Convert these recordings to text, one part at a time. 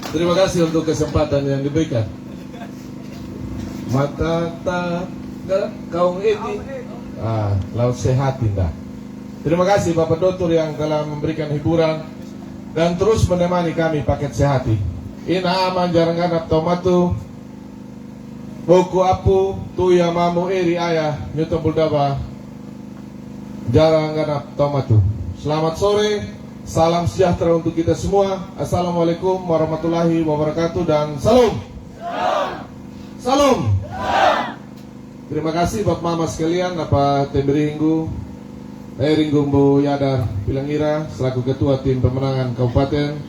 Terima kasih untuk kesempatan yang diberikan. Mata tak kaum ini laut sehat indah. Terima kasih Bapak Dokter yang telah memberikan hiburan dan terus menemani kami paket sehati. Ina aman jarang ganap tomatu boku apu tuya mamu eri ayah nyuto buldaba jarang ganap tomatu. Selamat sore, salam sejahtera untuk kita semua. Assalamualaikum warahmatullahi wabarakatuh dan salam. Salam. Terima kasih Bapak Mama sekalian, apa temberi hinggu Ringgumbu Yadar Pilangira selaku Ketua Tim Pemenangan Kabupaten,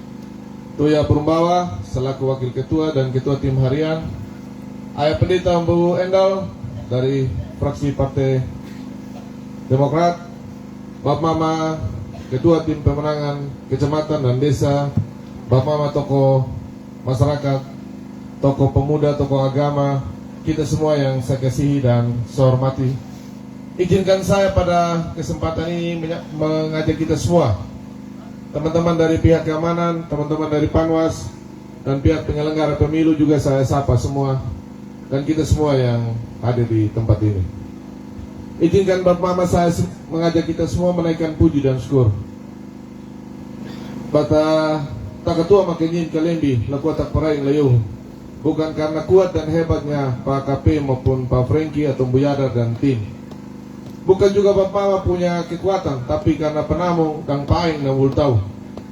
Tuya Purumbawa selaku Wakil Ketua dan Ketua Tim Harian, Ayah Pendeta Mbu Endal dari fraksi Partai Demokrat, Bapak Mama Ketua Tim Pemenangan Kecamatan dan Desa, Bapak Mama tokoh masyarakat, tokoh pemuda, tokoh agama, kita semua yang saya kasihi dan saya hormati. Izinkan saya pada kesempatan ini mengajak kita semua, teman-teman dari pihak keamanan, teman-teman dari Panwas, dan pihak penyelenggara pemilu juga saya sapa semua, dan kita semua yang hadir di tempat ini. Izinkan Bapak Mama saya mengajak kita semua menaikkan puji dan syukur. Bata tak ketua makinyin kalembi laku tak paraing layung. Bukan karena kuat dan hebatnya Pak KP maupun Pak Franky atau Bu Yadar dan tim. Bukan juga Bapak Mama punya kekuatan, tapi karena penamung dan paing dan tahu,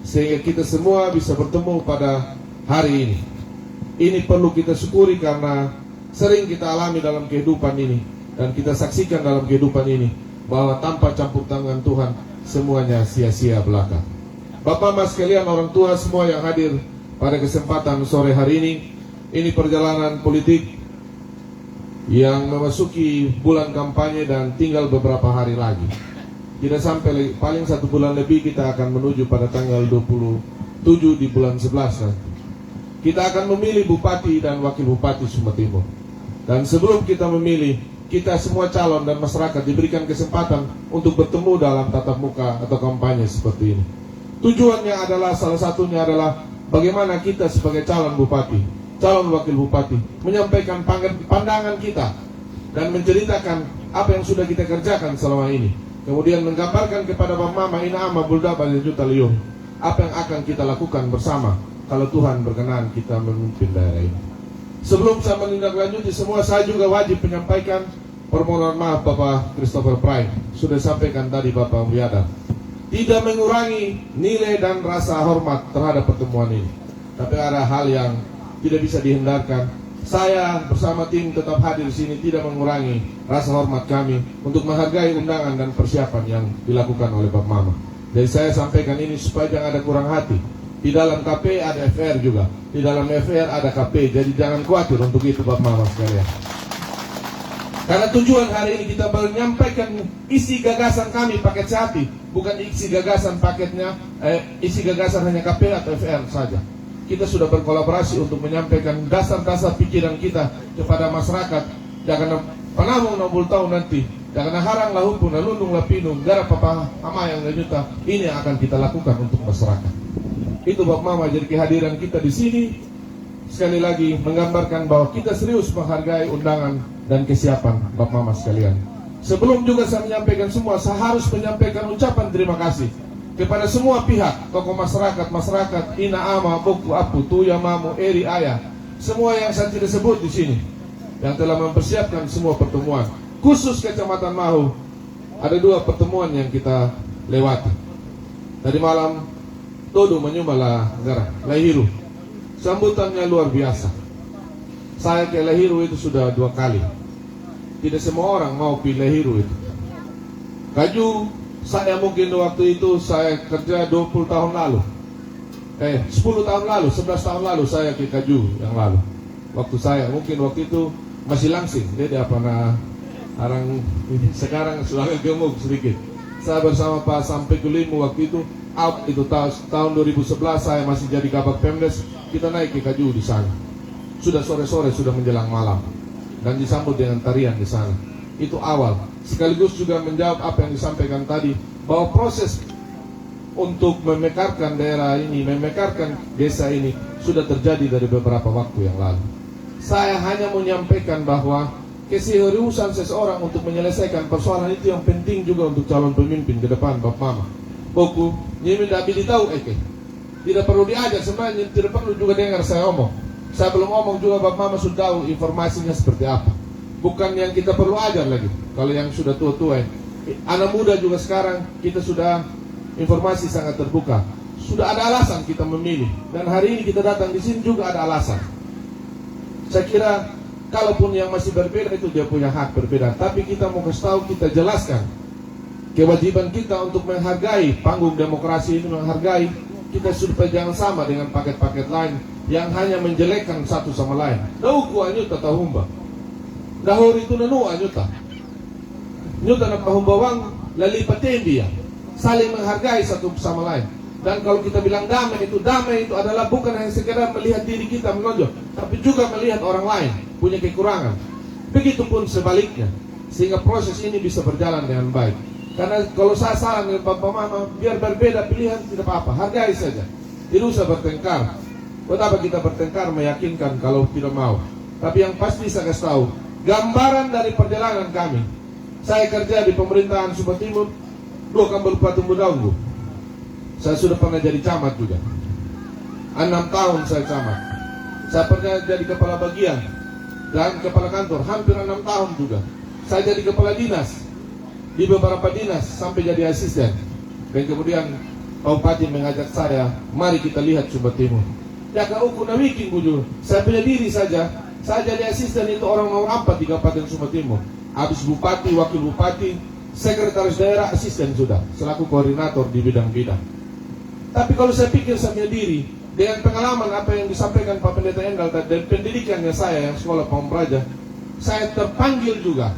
sehingga kita semua bisa bertemu pada hari ini. Ini perlu kita syukuri karena sering kita alami dalam kehidupan ini dan kita saksikan dalam kehidupan ini bahwa tanpa campur tangan Tuhan semuanya sia-sia belaka. Bapak Mas sekalian, orang tua semua yang hadir pada kesempatan sore hari ini perjalanan politik yang memasuki bulan kampanye dan tinggal beberapa hari lagi. Tidak sampai paling 1 bulan lebih kita akan menuju pada tanggal 27 di bulan 11 nanti. Kita akan memilih Bupati dan Wakil Bupati Sumba Timur. Dan sebelum kita memilih, kita semua calon dan masyarakat diberikan kesempatan untuk bertemu dalam tatap muka atau kampanye seperti ini. Tujuannya adalah, salah satunya adalah bagaimana kita sebagai calon Bupati, calon Wakil Bupati menyampaikan pandangan kita dan menceritakan apa yang sudah kita kerjakan selama ini. Kemudian menggambarkan kepada Bapak Mama ina ama buldaba juta liung apa yang akan kita lakukan bersama kalau Tuhan berkenan kita memimpin daerah ini. Sebelum saya menindaklanjuti semua, saya juga wajib menyampaikan permohonan maaf Bapak Christopher Pry. Sudah sampaikan tadi Bapak Muyada, tidak mengurangi nilai dan rasa hormat terhadap pertemuan ini, tapi ada hal yang tidak bisa dihindarkan. Saya bersama tim tetap hadir di sini, tidak mengurangi rasa hormat kami untuk menghargai undangan dan persiapan yang dilakukan oleh Bapak Mama. Jadi saya sampaikan ini supaya jangan ada kurang hati. Di dalam KP ada FR juga, di dalam FR ada KP. Jadi jangan khawatir untuk itu Bapak Mama sekalian. Karena tujuan hari ini kita menyampaikan isi gagasan kami paket sehati, bukan isi gagasan paketnya, isi gagasan hanya KP atau FR saja. Kita sudah berkolaborasi untuk menyampaikan dasar-dasar pikiran kita kepada masyarakat. Jangan panamung nombul tahu nanti, jangan harang lahupun nalundung lapinung garap papa ama yang juta. Ini yang akan kita lakukan untuk masyarakat. Itu Bapak Mama, jadi kehadiran kita di sini sekali lagi menggambarkan bahwa kita serius menghargai undangan dan kesiapan Bapak Mama sekalian. Sebelum juga saya menyampaikan semua, saya harus menyampaikan ucapan terima kasih kepada semua pihak, tokoh masyarakat, ina ama, boku apu, tuya mamu, eri ayah, semua yang saya tidak sebut di sini, yang telah mempersiapkan semua pertemuan. Khusus Kecamatan Mahu, ada 2 pertemuan yang kita lewati. Tadi malam, Todo menyumbala negara, Lahiru. Sambutannya luar biasa. Saya ke Lahiru itu sudah 2 kali. Tidak semua orang mau pilih Lahiru itu. Kaju, saya mungkin waktu itu saya kerja 20 tahun lalu. 10 tahun lalu, 11 tahun lalu saya ke Kaju yang lalu. Waktu saya, mungkin waktu itu masih langsing. Dia tidak pernah orang ini. Sekarang sudah gemuk sedikit. Saya bersama Pak Sampai Kulimu waktu itu, out itu tahun 2011 saya masih jadi Kabak Pemdes. Kita naik ke Kaju di sana. Sudah sore-sore, sudah menjelang malam. Dan disambut dengan tarian di sana. Itu awal. Sekaligus juga menjawab apa yang disampaikan tadi, bahwa proses untuk memekarkan daerah ini, memekarkan desa ini sudah terjadi dari beberapa waktu yang lalu. Saya hanya menyampaikan bahwa keseriusan seseorang untuk menyelesaikan persoalan itu yang penting juga untuk calon pemimpin ke depan, Bapak Mama. Boku, nyimin tidak tahu, tidak perlu diajar, sebenarnya tidak perlu juga dengar saya omong. Saya belum omong juga Bapak Mama sudah tahu informasinya seperti apa. Bukan yang kita perlu ajar lagi. Kalau yang sudah tua-tua, anak muda juga sekarang kita sudah informasi sangat terbuka. Sudah ada alasan kita memilih, dan hari ini kita datang di sini juga ada alasan. Saya kira kalaupun yang masih berbeda itu dia punya hak berbeda, tapi kita mau kasih tahu, kita jelaskan kewajiban kita untuk menghargai panggung demokrasi ini, menghargai kita supaya jangan sama dengan paket-paket lain yang hanya menjelekkan satu sama lain. Dauku anyuta tahumba, dahur itu nanu anyuta, nyuta na pahumbawang lalipatin dia, saling menghargai satu sama lain. Dan kalau kita bilang damai itu adalah bukan hanya sekedar melihat diri kita menonjol, tapi juga melihat orang lain punya kekurangan. Begitupun sebaliknya, sehingga proses ini bisa berjalan dengan baik. Karena kalau saya salah dengan Bapak Mama, biar berbeda pilihan tidak apa-apa, hargai saja. Tidak usah bertengkar. Buat apa kita bertengkar meyakinkan kalau tidak mau. Tapi yang pasti saya kasih tahu, gambaran dari perjalanan kami. Saya kerja di pemerintahan Sumba Timur, 2 Kabupaten Budaunggu. Saya sudah pernah jadi camat juga. 6 tahun saya camat. Saya pernah jadi kepala bagian dan kepala kantor, hampir 6 tahun juga. Saya jadi kepala dinas di beberapa dinas sampai jadi asisten. Dan kemudian Pak Bupati mengajak saya, mari kita lihat Sumba Timur. Ya kak uku na wiking bujur. Saya punya diri saja, saya jadi asisten itu orang nomor 4 di Kabupaten Sumba Timur. Habis bupati, wakil bupati, sekretaris daerah, asisten sudah, selaku koordinator di bidang-bidang. Tapi kalau saya pikir saya punya diri, dengan pengalaman apa yang disampaikan Pak Pendeta Endal dan pendidikannya saya yang sekolah Pampraja, saya terpanggil juga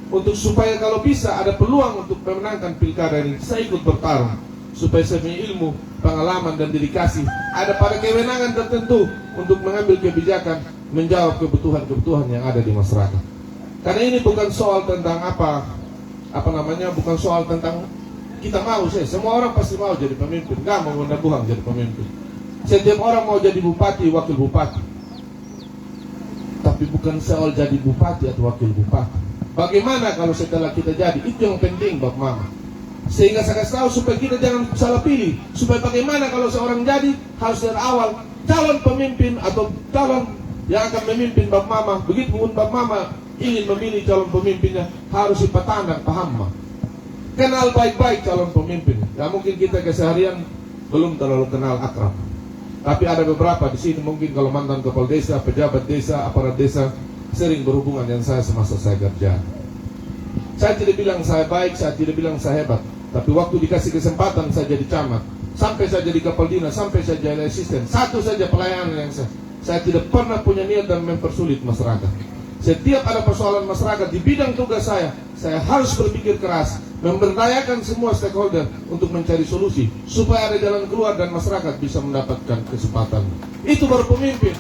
untuk supaya kalau bisa ada peluang untuk memenangkan pilkada ini, saya ikut bertarung supaya saya punya ilmu, pengalaman dan dedikasi ada pada kewenangan tertentu untuk mengambil kebijakan, menjawab kebutuhan-kebutuhan yang ada di masyarakat. Karena ini bukan soal tentang bukan soal tentang kita mau sih, semua orang pasti mau jadi pemimpin, nggak mau menabuhang jadi pemimpin. Setiap orang mau jadi bupati, wakil bupati. Tapi bukan soal jadi bupati atau wakil bupati. Bagaimana kalau setelah kita jadi, itu yang penting Bapak Mama. Sehingga saya kasih tahu supaya kita jangan salah pilih. Supaya bagaimana kalau seorang jadi, harus dari awal calon pemimpin atau calon yang akan memimpin Bapak Mama. Begitu pun Bapak Mama ingin memilih calon pemimpinnya, harus dipatandang, paham Ma. Kenal baik-baik calon pemimpin. Ya mungkin kita keseharian belum terlalu kenal akrab. Tapi ada beberapa di sini mungkin kalau mantan kepala desa, pejabat desa, aparat desa sering berhubungan dengan saya semasa saya kerja. Saya tidak bilang saya baik, saya tidak bilang saya hebat. Tapi waktu dikasih kesempatan saya jadi camat, sampai saya jadi kepala dinas, sampai saya jadi asisten, satu saja pelayanan yang saya tidak pernah punya niat dan mempersulit masyarakat. Setiap ada persoalan masyarakat di bidang tugas saya harus berpikir keras, memberdayakan semua stakeholder untuk mencari solusi supaya ada jalan keluar dan masyarakat bisa mendapatkan kesempatan. Itu baru pemimpin.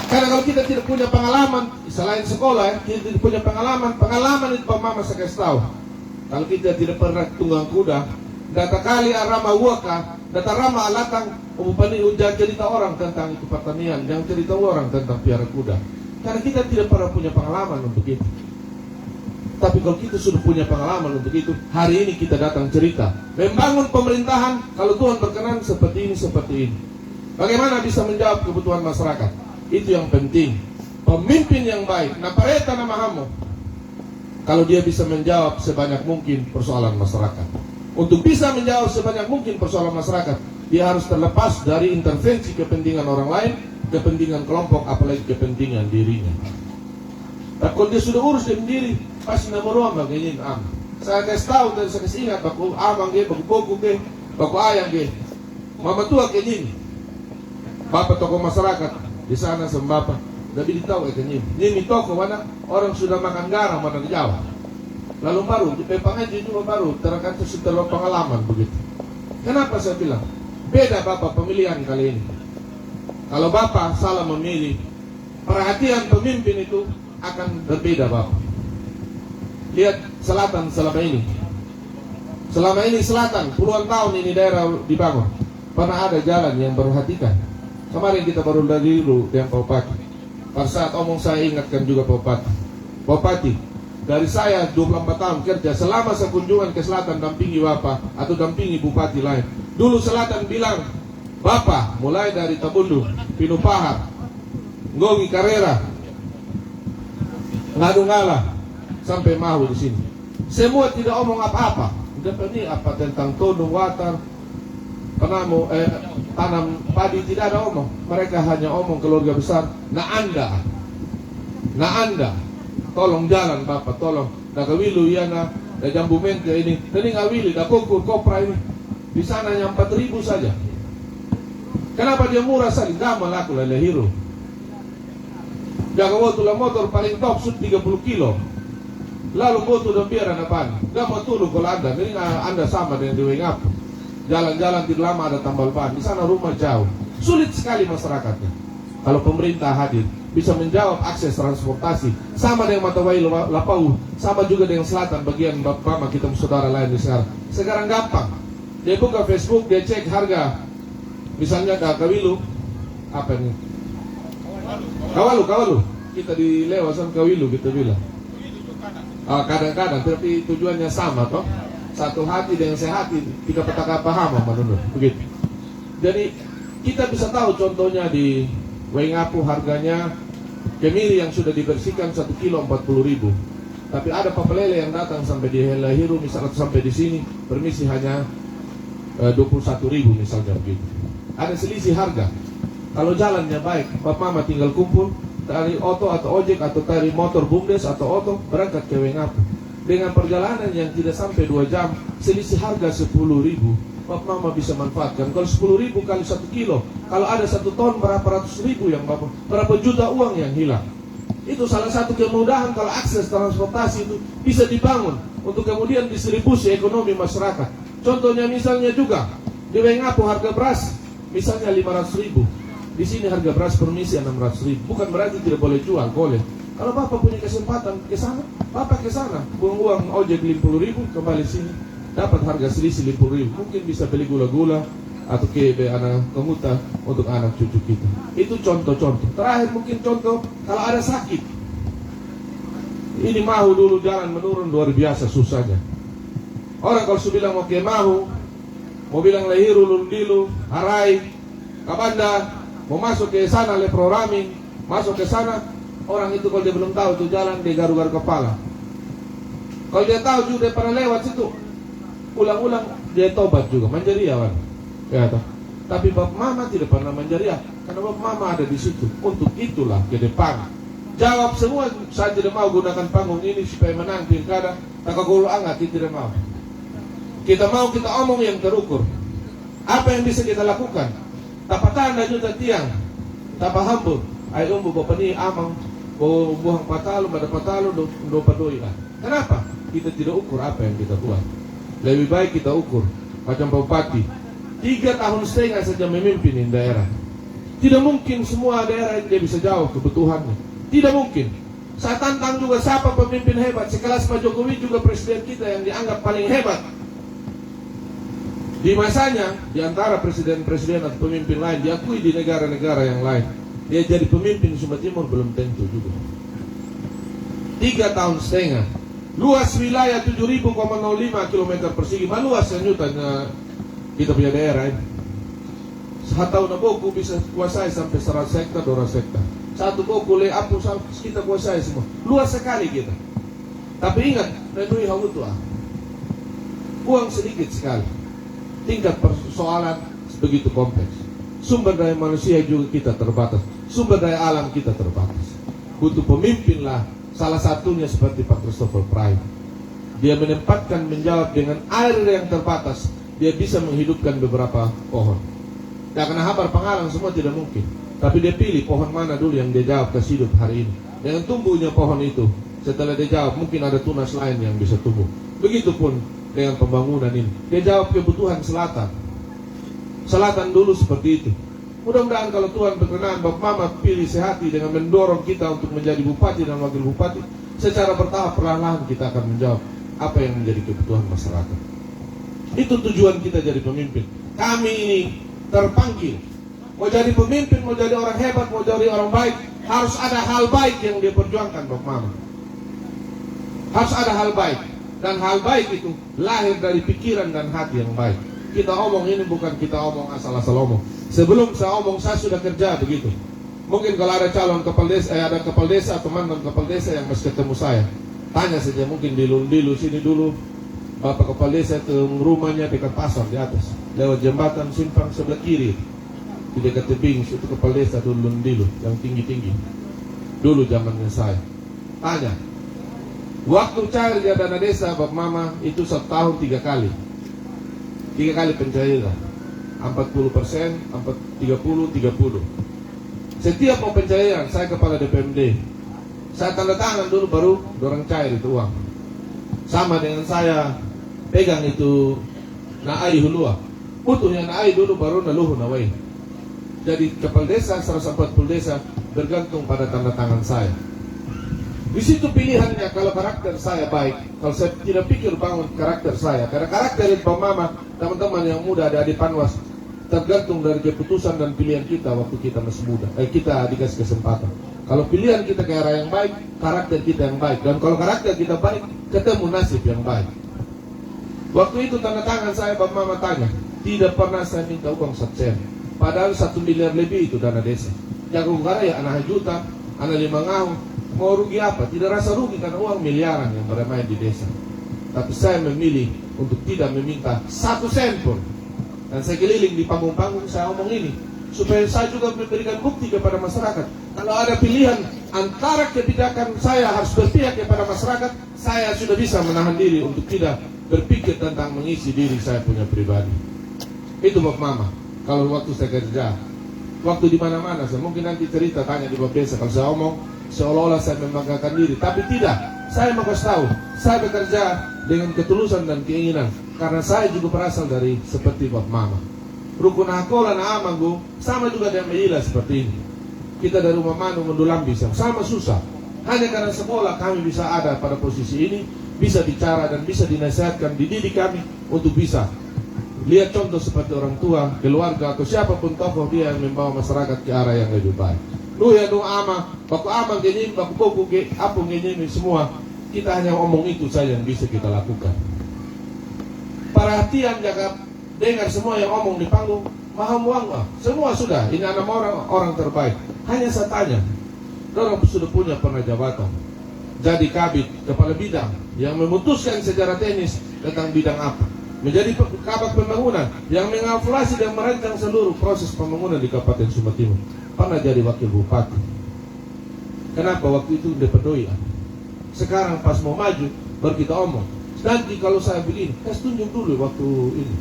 Karena kalau kita tidak punya pengalaman, selain sekolah, kita tidak punya pengalaman itu Pak Mama saya kasih tahu. Kalau kita tidak pernah tunggang kuda, data kali arama waka, data rama alatang, upani jangan cerita orang tentang itu pertanian, jangan cerita orang tentang piara kuda. Karena kita tidak pernah punya pengalaman untuk itu. Tapi kalau kita sudah punya pengalaman untuk itu, hari ini kita datang cerita, membangun pemerintahan, kalau Tuhan berkenan seperti ini. Bagaimana bisa menjawab kebutuhan masyarakat? Itu yang penting. Pemimpin yang baik, napareta namahamu, kalau dia bisa menjawab sebanyak mungkin persoalan masyarakat. Untuk bisa menjawab sebanyak mungkin persoalan masyarakat, dia harus terlepas dari intervensi kepentingan orang lain, kepentingan kelompok, apalagi kepentingan dirinya. Tapi kalau dia sudah urus sendiri, pasti namuruan bagainya am. Saya kasih tahu dan saya kasih ingat, baku abang ge, baku boku ge, baku ayang ge, mama tua kenyini, bapak tokoh masyarakat di sana sama bapak, tapi ditahu kenyini. Ini toko mana orang sudah makan garam mana di Jawa. Lalu baru di Pepang aja juga baru terkait setelah pengalaman begitu. Kenapa saya bilang beda bapak pemilihan kali ini? Kalau bapak salah memilih, perhatian pemimpin itu akan berbeda bapak. Lihat selatan selama ini, Selama ini selatan, puluhan tahun ini daerah dibangun. Pernah ada jalan yang perhatikan. Kemarin kita baru dari dulu dengan Pak Bupati. Pada saat omong saya ingatkan juga Pak Bupati. Pak Bupati, dari saya 24 tahun kerja, selama saya kunjungan ke selatan dampingi Bapak atau dampingi bupati lain. Dulu selatan bilang, Bapak mulai dari Tabundu, Pinupahar, Ngongi Karera, Ngadungala sampai Mahu di sini. Semua tidak omong apa-apa. Ini apa tentang Tonu Watar, tanam padi, tidak ada omong. Mereka hanya omong keluarga besar. Nah anda, tolong jalan Bapak, tolong. Nah kawilu yana, nah jambu mente ini ngawili, nah kukur kopra ini. Di sana yang 4.000 saja. Kenapa dia murah sekali? Gamal aku lelehiru. Jaga waktu motor paling top sud 30 kilo. Lalu botu dan biar apa? Gak mau tulu kalau anda sama dengan di Wengap. Jalan-jalan tidak lama ada tambal ban. Di sana rumah jauh. Sulit sekali masyarakatnya. Kalau pemerintah hadir, bisa menjawab akses transportasi. Sama dengan Matawai Lapau, sama juga dengan selatan bagian Bama kita saudara lain di sekarang. Sekarang gampang. Dia buka Facebook, dia cek harga. Misalnya Kawilu, apa ini? Kawalu. Kita di lewasan Kawilu kita bilang. Kadang-kadang, tapi tujuannya sama toh. Satu hati dengan sehati, tiga petaka paham menurut begitu. Jadi kita bisa tahu contohnya di Wengapu harganya kemiri yang sudah dibersihkan 1 kilo 40.000. Tapi ada papelele yang datang sampai di Helahiru misalnya sampai di sini permisi hanya 21.000 misalnya begitu. Ada selisih harga. Kalau jalannya baik, Bapak Mama tinggal kumpul dari oto atau ojek atau dari motor bumdes atau oto berangkat ke Wengapu. Dengan perjalanan yang tidak sampai 2 jam, selisih harga 10.000, Bapak Mama bisa manfaatkan. Kalau 10.000 kali 1 kilo, kalau ada 1 ton berapa ratus ribu yang Bapak, berapa juta uang yang hilang. Itu salah satu kemudahan kalau akses transportasi itu bisa dibangun untuk kemudian distribusi ekonomi masyarakat. Contohnya misalnya juga di Wengapu harga beras misalnya 500.000. Di sini harga beras permisi 600.000. Bukan berarti tidak boleh jual, boleh. Kalau Bapak punya kesempatan ke sana, Bapak ke sana, buang uang ojek 50.000, kembali sini dapat harga selisih 50.000. Mungkin bisa beli gula-gula atau kebe anak kemuta untuk anak cucu kita. Itu contoh-contoh. Terakhir mungkin contoh kalau ada sakit. Ini Mahu dulu jalan menurun luar biasa susahnya. Orang kalau sudah bilang mau ke Mahu, mau bilang Lehiru, Lundilu, Harai, Kabanda, mau masuk ke sana Leprorami, masuk ke sana, orang itu kalau dia belum tahu itu jalan, dia garu-garu kepala. Kalau dia tahu juga dia pernah lewat situ, ulang-ulang dia tobat juga, manjariah kan? Ya, tapi Bapak Mama tidak pernah manjariah, karena Bapak Mama ada di situ. Untuk itulah ke depan jawab semua. Saya tidak mau gunakan panggung ini supaya menang pilkada. Takagulu angat, tidak mau. Kita mau kita omong yang terukur. Apa yang bisa kita lakukan? Tapatan na juta tiang, tapahambur. Ay umbu bapak ni amang buang patalo, pada patalo do padoy. Kenapa? Kita tidak ukur apa yang kita buat. Lebih baik kita ukur macam Bupati 3,5 tahun saja memimpin daerah. Tidak mungkin semua daerah dia bisa jawab kebutuhannya. Tidak mungkin. Saya tantang juga siapa pemimpin hebat sekelas Pak Jokowi juga presiden kita yang dianggap paling hebat. Di masanya, di antara presiden-presiden atau pemimpin lain diakui di negara-negara yang lain. Dia jadi pemimpin Sumba Timur belum tentu juga. 3,5 tahun. Luas wilayah 7.005 km persegi. Maluas yang nyutanya kita punya daerah ini. Satu tahun boku bisa kuasai sampai 100 hektar, 200 hektar. Satu boku leapu kita kuasai semua. Luas sekali kita. Tapi ingat, menui hau itu uang sedikit sekali. Tingkat persoalan begitu kompleks. Sumber daya manusia juga kita terbatas. Sumber daya alam kita terbatas. Butuh pemimpin lah. Salah satunya seperti Pak Christopher Prime. Dia menempatkan menjawab dengan air yang terbatas. Dia bisa menghidupkan beberapa pohon. Ya karena habar pengalang semua tidak mungkin. Tapi dia pilih pohon mana dulu yang dia jawab kasih hidup hari ini. Dengan tumbuhnya pohon itu, setelah dia jawab mungkin ada tunas lain yang bisa tumbuh. Begitupun dengan pembangunan ini. Dia jawab kebutuhan selatan. Selatan dulu seperti itu. Mudah-mudahan kalau Tuhan berkenan, Bapak Mama pilih sehati dengan mendorong kita untuk menjadi bupati dan wakil bupati. Secara bertahap perlahan-lahan kita akan menjawab apa yang menjadi kebutuhan masyarakat. Itu tujuan kita jadi pemimpin. Kami ini terpanggil. Mau jadi pemimpin, mau jadi orang hebat, mau jadi orang baik, harus ada hal baik yang dia perjuangkan, Bapak Mama. Harus ada hal baik. Dan hal baik itu lahir dari pikiran dan hati yang baik. Kita omong ini bukan kita omong asal-asal omong. Sebelum saya omong, saya sudah kerja begitu. Mungkin kalau ada calon kepala desa, ada kepala desa atau mantan kepala desa yang mesti ketemu saya, tanya saja mungkin di Lundilu sini dulu. Bapak kepala desa ke rumahnya dekat pasar di atas, lewat jembatan simpang sebelah kiri, di dekat tebing itu kepala desa dulu Lundilu yang tinggi-tinggi. Dulu zamannya saya. Tanya. Waktu cair di dana desa Bapak Mama itu 1 tahun 3 kali. 3 kali pencairan. 40%, 30, 30. Setiap mau pencairan, saya kepala DPMD. Saya tanda tangan dulu baru dorang cair itu uang. Sama dengan saya pegang itu naai hulua. Butuhnya naai dulu baru naluhu nawai. Jadi kepala desa 140 desa bergantung pada tanda tangan saya. Di situ pilihannya kalau karakter saya baik, kalau saya tidak pikir bangun karakter saya. Karena karakter itu Pak Mama, teman-teman yang muda ada di Panwas, tergantung dari keputusan dan pilihan kita waktu kita masih muda. Kita dikasih kesempatan. Kalau pilihan kita ke arah yang baik, karakter kita yang baik. Dan kalau karakter kita baik, ketemu nasib yang baik. Waktu itu tanda tangan saya Pak Mama tanya, tidak pernah saya minta uang 1 sen. Padahal 1 miliar lebih itu dana desa. Jago ya anak juta, anak 5 ngahung. Mau rugi apa? Tidak rasa rugi karena uang miliaran yang bermain di desa. Tapi saya memilih untuk tidak meminta 1 sen pun. Dan saya keliling di panggung-panggung saya omong ini supaya saya juga memberikan bukti kepada masyarakat. Kalau ada pilihan antara kebijakan saya harus berpihak kepada masyarakat, saya sudah bisa menahan diri untuk tidak berpikir tentang mengisi diri saya punya pribadi. Itu Bapak Mama. Kalau waktu saya kerja, waktu di mana-mana saya mungkin nanti cerita tanya di Bapak Desa. Kalau saya omong seolah-olah saya membanggakan diri, tapi tidak. Saya mau kasih tahu, saya bekerja dengan ketulusan dan keinginan karena saya juga berasal dari seperti Bapak Mama. Rukun Hakola na Amanggu sama juga dengan Meila seperti ini. Kita dari rumah Manu Mendulambi sama susah. Hanya karena sekolah kami bisa ada pada posisi ini, bisa bicara dan bisa dinasihatkan, dididik kami untuk bisa lihat contoh seperti orang tua, keluarga atau siapapun tokoh dia yang membawa masyarakat ke arah yang lebih baik. Ya ama, baku ama genyim, baku poku ke, apung genyim semua. Kita hanya omong itu saja yang bisa kita lakukan. Perhatian jaga dengar semua yang omong di panggung, maham uang semua sudah. Ini anak orang terbaik. Hanya saya tanya, orang sudah punya pernah jabatan, jadi kabit kepala bidang yang memutuskan secara teknis tentang bidang apa. Menjadi kabak pembangunan yang mengevaluasi dan merancang seluruh proses pembangunan di Kabupaten Sumba Timur. Pernah jadi wakil bupati. Kenapa waktu itu udah pedoi? Sekarang pas mau maju baru kita omong. Nanti kalau saya begini, kasih tunjuk dulu waktu ini.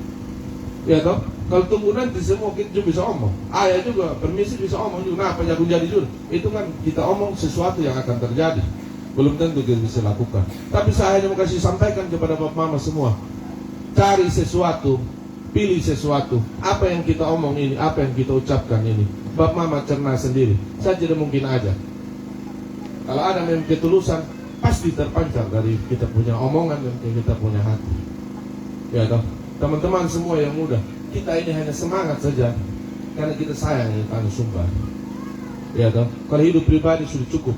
Ya toh? Kalau tunggu nanti semua kita juga bisa omong. Ayah juga permisi bisa omong juga. Nah, penjago jadi juga. Itu kan kita omong sesuatu yang akan terjadi. Belum tentu kita bisa lakukan. Tapi saya hanya mau kasih sampaikan kepada Bapak Mama semua. Cari sesuatu, pilih sesuatu. Apa yang kita omong ini, apa yang kita ucapkan ini, Bapak Mama cerna sendiri. Saya tidak mungkin aja. Kalau ada memang ketulusan, pasti terpancar dari kita punya omongan dan kita punya hati. Ya toh, teman-teman semua yang muda, kita ini hanya semangat saja karena kita sayang ini tanah Sumba. Ya toh, kalau hidup pribadi sudah cukup,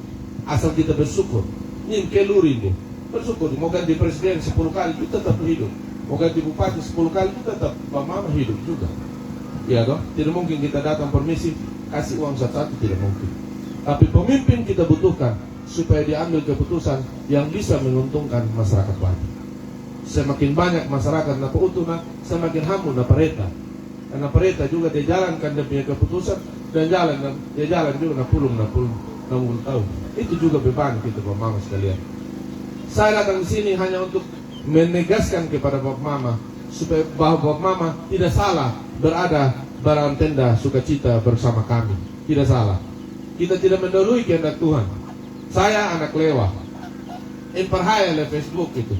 asal kita bersyukur. Ini kelurin bersyukur. Mau ganti presiden 10 kali, kita tetap hidup. Mau ganti bupati 10 kali, kita tetap Bapak Mama hidup juga. Ya toh, tidak mungkin kita datang permisi kasih uang satu-satu, tidak mungkin. Tapi pemimpin kita butuhkan supaya diambil keputusan yang bisa menguntungkan masyarakat banyak. Semakin banyak masyarakat na pautuna, semakin hamun na pareta. Karena pareta juga dia jalankan dia punya keputusan dan dia jalan juga na pulung tahun. Itu juga beban kita Bapak Mama sekalian. Saya datang di sini hanya untuk menegaskan kepada Bapak Mama supaya bahwa Bapak Mama tidak salah berada dalam tenda sukacita bersama kami. Tidak salah. Kita tidak mendahului kehendak Tuhan. Saya anak lewah. Perhaya le Facebook itu.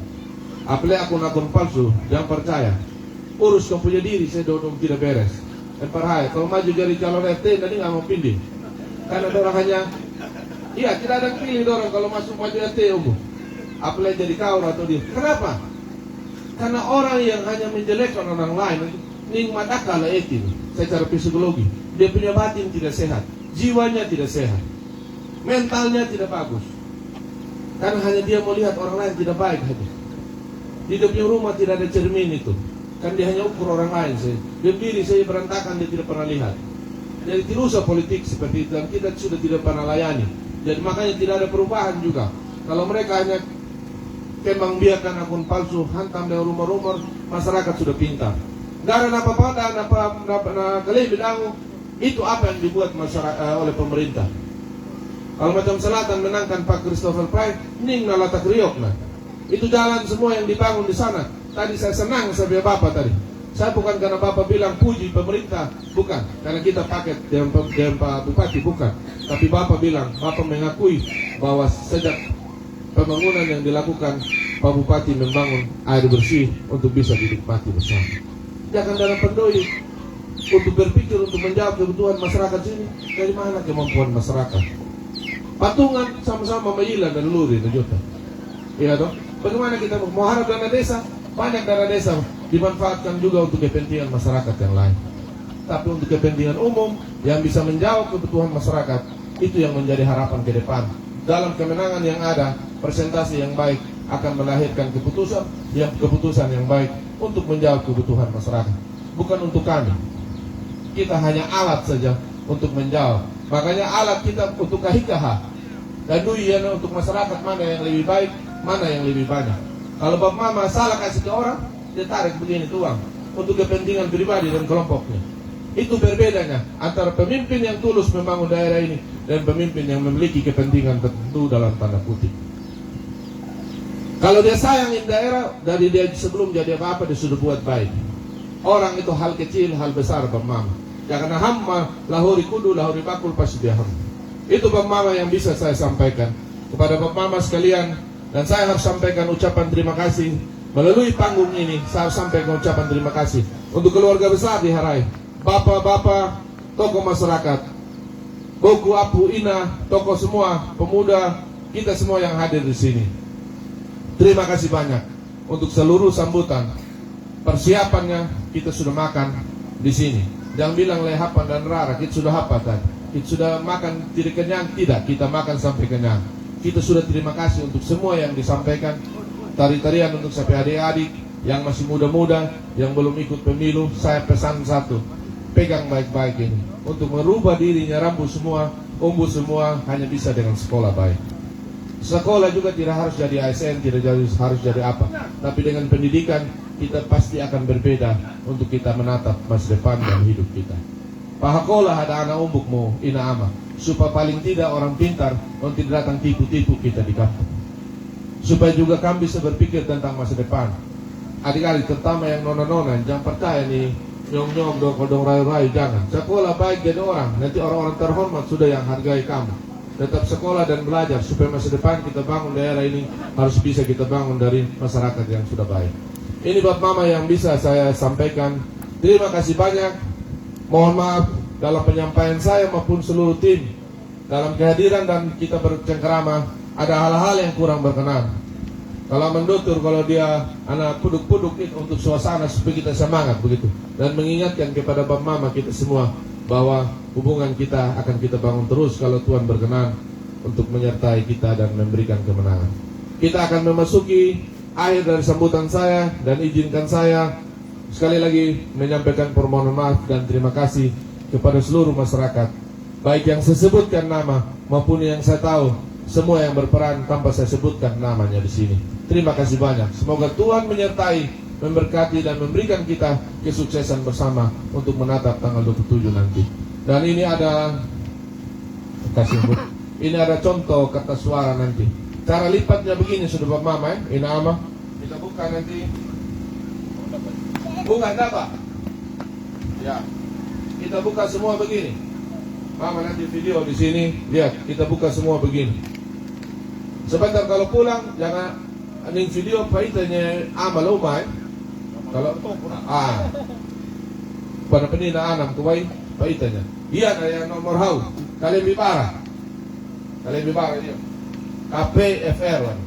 Apalagi akun-akun palsu, jangan percaya. Urus kau punya diri, saya dodong tidak beres. Perhaya, kalau maju jadi calon RT, nanti nggak mau pilih. Karena orang hanya, iya tidak ada pilih orang kalau masuk maju RT umum. Apalagi jadi kau atau dia. Kenapa? Karena orang yang hanya menjelekkan orang lain, nikmat akal etin secara psikologi, dia punya batin tidak sehat, jiwanya tidak sehat, mentalnya tidak bagus. Karena hanya dia melihat orang lain tidak baik saja. Di dia punya rumah tidak ada cermin itu. Kan dia hanya ukur orang lain saja. Dia diri saya berantakan, dia tidak pernah lihat. Jadi tidak usah politik seperti itu, dan kita sudah tidak pernah layani. Jadi makanya tidak ada perubahan juga. Kalau mereka hanya kembang biarkan akun palsu, hantam dengan rumor-rumor, masyarakat sudah pintar. Gak ada apa-apa, apa kalian bilang itu apa yang dibuat masyarakat oleh pemerintah. Kalau macam selatan menangkan Pak Christopher Pry, ning nalatak riok nah. Itu jalan semua yang dibangun di sana. Tadi saya senang sama Bapak tadi. Saya bukan karena Bapak bilang puji pemerintah, bukan. Karena kita paket dengan Pak Bupati, bukan. Tapi Bapak bilang, Bapak mengakui bahwa sejak pembangunan yang dilakukan, Pak Bupati membangun air bersih untuk bisa dinikmati bersama. Jangan dalam pendoi untuk berpikir untuk menjawab kebutuhan masyarakat sini. Dari mana kemampuan masyarakat? Patungan sama-sama Maila dan Luri dan Jota. Iya dong. Bagaimana kita mau harap dana desa? Banyak dana desa dimanfaatkan juga untuk kepentingan masyarakat yang lain. Tapi untuk kepentingan umum yang bisa menjawab kebutuhan masyarakat, itu yang menjadi harapan ke depan. Dalam kemenangan yang ada, presentasi yang baik akan melahirkan keputusan yang baik untuk menjawab kebutuhan masyarakat. Bukan untuk kami. Kita hanya alat saja untuk menjawab. Makanya alat kita untuk kahikaha dan duian untuk masyarakat, mana yang lebih baik, mana yang lebih banyak. Kalau Bapak Mama salah kasih ke orang, dia tarik begini tuang untuk kepentingan pribadi dan kelompoknya. Itu berbedanya antara pemimpin yang tulus membangun daerah ini dan pemimpin yang memiliki kepentingan tertentu dalam tanda kutip. Kalau dia sayangin daerah, dari dia sebelum jadi apa-apa dia sudah buat baik. Orang itu hal kecil, hal besar Bapak Mama. Jangan hamma lahori kudu, lahori bakul pasti dia ham. Itu Bapak Mama yang bisa saya sampaikan kepada Bapak Mama sekalian. Dan saya harus sampaikan ucapan terima kasih melalui panggung ini. Saya harus sampaikan ucapan terima kasih untuk keluarga besar di Harai, bapak-bapak, tokoh masyarakat, Boku, Apu, Ina, tokoh semua, pemuda, kita semua yang hadir di sini. Terima kasih banyak untuk seluruh sambutan. Persiapannya kita sudah makan di sini. Jangan bilang lehapan dan rara, kita sudah apa tadi? Kita sudah makan tidak kenyang, tidak, kita makan sampai kenyang. Kita sudah terima kasih untuk semua yang disampaikan. Tari-tarian untuk sampai adik-adik yang masih muda-muda, yang belum ikut pemilu. Saya pesan satu, pegang baik-baik ini. Untuk merubah dirinya, rambu semua, umbu semua, hanya bisa dengan sekolah baik. Sekolah juga tidak harus jadi ASN, tidak harus jadi apa. Tapi dengan pendidikan, kita pasti akan berbeda untuk kita menatap masa depan dan hidup kita. Pahakolah ada anak umbukmu, ina ama. Supaya paling tidak orang pintar untuk tidak datang tipu-tipu kita di kampung. Supaya juga kami bisa berpikir tentang masa depan. Adik-adik terutama yang nona-nona, jangan percaya nih nyong-nyong, dong rayu-rayu, jangan. Sekolah baik jadi orang, nanti orang-orang terhormat sudah yang hargai kamu. Tetap sekolah dan belajar supaya masa depan kita bangun daerah ini harus bisa kita bangun dari masyarakat yang sudah baik. Ini Bapak Mama yang bisa saya sampaikan. Terima kasih banyak. Mohon maaf dalam penyampaian saya maupun seluruh tim dalam kehadiran dan kita bercengkerama ada hal-hal yang kurang berkenan. Kalau mendutur, kalau dia anak puduk-puduk itu untuk suasana supaya kita semangat begitu dan mengingatkan kepada Bapak Mama kita semua bahwa hubungan kita akan kita bangun terus kalau Tuhan berkenan untuk menyertai kita dan memberikan kemenangan. Kita akan memasuki akhir dari sambutan saya dan izinkan saya sekali lagi menyampaikan permohonan maaf dan terima kasih kepada seluruh masyarakat, baik yang saya sebutkan nama maupun yang saya tahu, semua yang berperan tanpa saya sebutkan namanya di sini. Terima kasih banyak. Semoga Tuhan menyertai, memberkati dan memberikan kita kesuksesan bersama untuk menatap tanggal 27 nanti. Dan ini ada ini ada contoh kertas suara nanti. Cara lipatnya begini sudah Bapak Mama ya, ini ama. Kita buka nanti. Bukan apa? Ya. Kita buka semua begini. Mama nanti video di sini, lihat kita buka semua begini. Sebentar kalau pulang jangan aning video paitanya amal umay. Kalau pada penina anam kuway paitanya. Iya ada nomor hau. Kalian bibara. Dia. KPFR lah.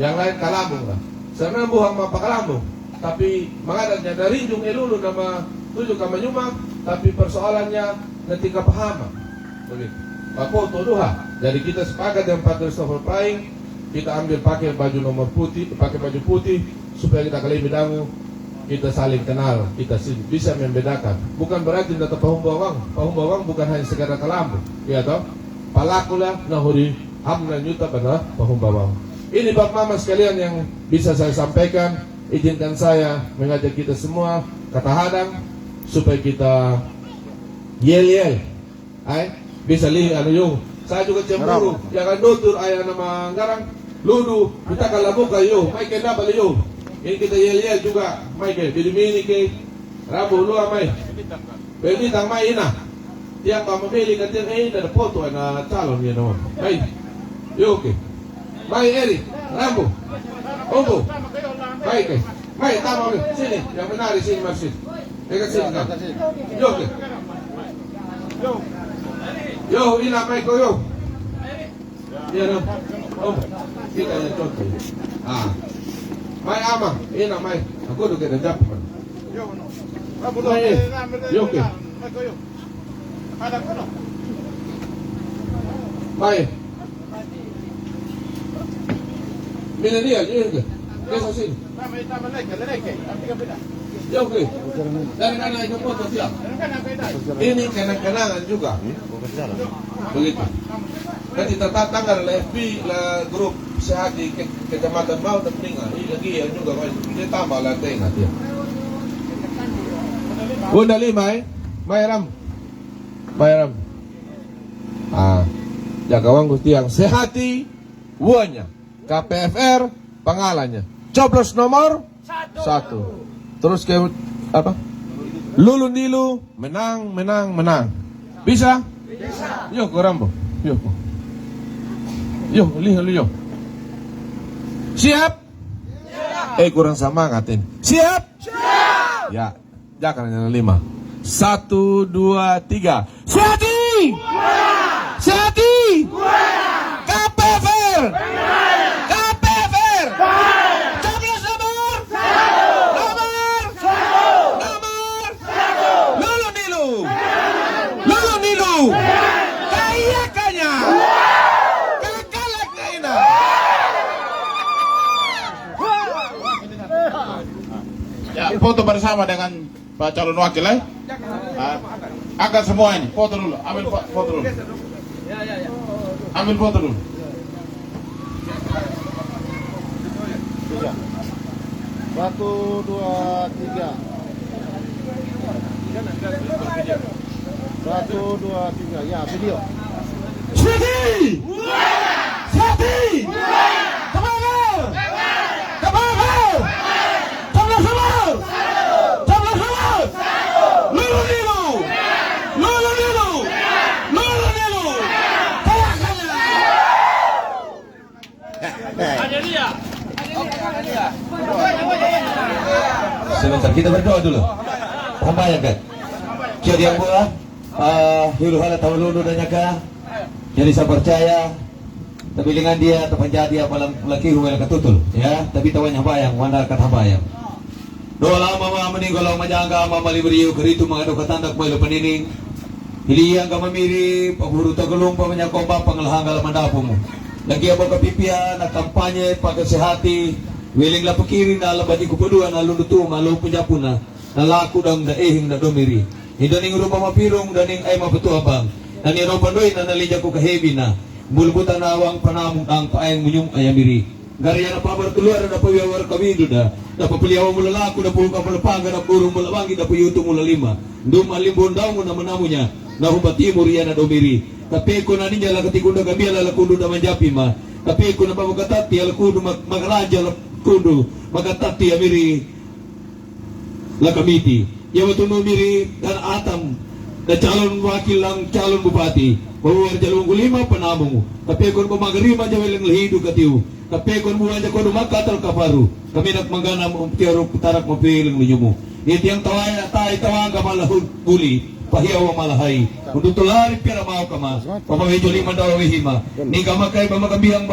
Yang lain kalambung lah. Sana buhang mapakalambo. tapi mengadatnya dari Rinjung Elulu nama tujuh kama nyuma, tapi persoalannya nanti kepahaman. Begitu. Foto duha. Jadi kita sepakat dengan Pak Christopher Praing, kita ambil pakai baju nomor putih, pakai baju putih supaya kita kali bidangu, kita saling kenal, kita bisa membedakan. Bukan berarti kita pahum bawang bukan hanya sekadar kelambu, ya toh. Palakulah nahuri hamna nyuta pada pahum bawang. Ini Bapak Mama sekalian yang bisa saya sampaikan. Izinkan saya mengajak kita semua kata hadang supaya kita yel bisa lihat anu yung. Saya juga cemburu, jangan nutur ayah nama garang, ludu, kita kalau buka yo, mai kena balik yo. Ini kita yel juga, mai ke, bidimini ke, rabu lu amai, bintang mai ina, tiang kamu memilih kantin ada foto ada calon ya nawan, mai, yo ke, mai eri, rabu, ombo, mai ke, mai tamu sini, yang benar di sini masih, dekat sini kan, yo ke. Yo, ina mai ko yo. Iya no. Oh, kita yang contoh. Mai ama, ina mai. Aku udah kena jap. Yo no. Yo ke. Ada kono. Mai. Mina dia, yo ke. Kesa sini. Mai tambah lagi. Yo ke. Dan anak itu foto siap. Ini kenang-kenangan juga. Begitu. Nanti tanggal FB la grup sehat di kecamatan mau tertinggal. Ini lagi yang juga ini tambah lantai nanti. Bunda lima Mayram. Jaga wang gusti yang sehati buahnya. KPFR pangalannya. Coblos nomor 1. Terus ke apa? Lulu nilu menang. Bisa? Bisa. Yo Rambo. Yo, lihat. Siap? Siap. Kurang semangatin. Siap? Siap. Ya, jangan hanya 5. 1, 2, 3. Sehati! Sehati! KPFR! KPFR! Coblos nomor 1. Lulu nilu. Kayakannya. Kakalaknya ini. Ya, foto bersama dengan Pak calon wakil angkat semua ini, foto dulu, ambil foto dulu. Ambil foto dulu. Satu, dua, tiga. 1, 2, 3. Ya, video. Sehati! Sehati! Kebangga! Coblos nomor! Lulu nilu! Kayakannya! Sebentar, kita berdoa dulu. Pembayangkan. Jadi yang buah, hiru hala tawalunu dan nyaka. Jadi saya percaya, tapi dengan dia terpenjadi apalang laki rumah ketutul, ya. Tapi tawanya bayang, wanda kata bayang. Doa lama mama meninggal majangga mama liberiu keritu mengadu ketandak bailo penining. Hiliyang kama miri paburu tagelung pamanya komba pangelahanggal mandapumu. Lagi abo kapipia na kampanye pagkasehati. Wiling la pakiri na labadi ko pedua na lulutu malu punjapuna na laku dang daehing na domiri. Idaning rupa mapirong daning ay maputu abang. Nani ro pandoy na nalija ko kahebi na. Bulbutan na awang panamong ang paayang munyong ayamiri. Gariya na pabar keluar na pawawar kami na papaliaw mo lalako na pulong kapalapaga na purong malawangi na puyuto mo lalima. Dumalimbon daw mo na manamu niya na hubati mo riyan na domiri. Kapeko na ninja la katikunda gabia la kundo na manjapi ma. Kapeko na pamagkatati ala kundo magaraja la kundo magkatati amiri la kamiti. Yawatuno miri dan atam na calon wakil lang calon bupati. Pawar jalong kulima panamong. Kapeko na pamagarima jawel ang lahido katiu. Kapeko na muna ko makatal kaparu. Kami nagmangana mo tiyaro tarak mapiling ninyo mo. Iti ang tawaya tay tawanga malahud uli. Pahiyaw ang malahay. Kung tutulari pira mao kama, pamamedyo lima daw hima. Ni kamakay pamakabihang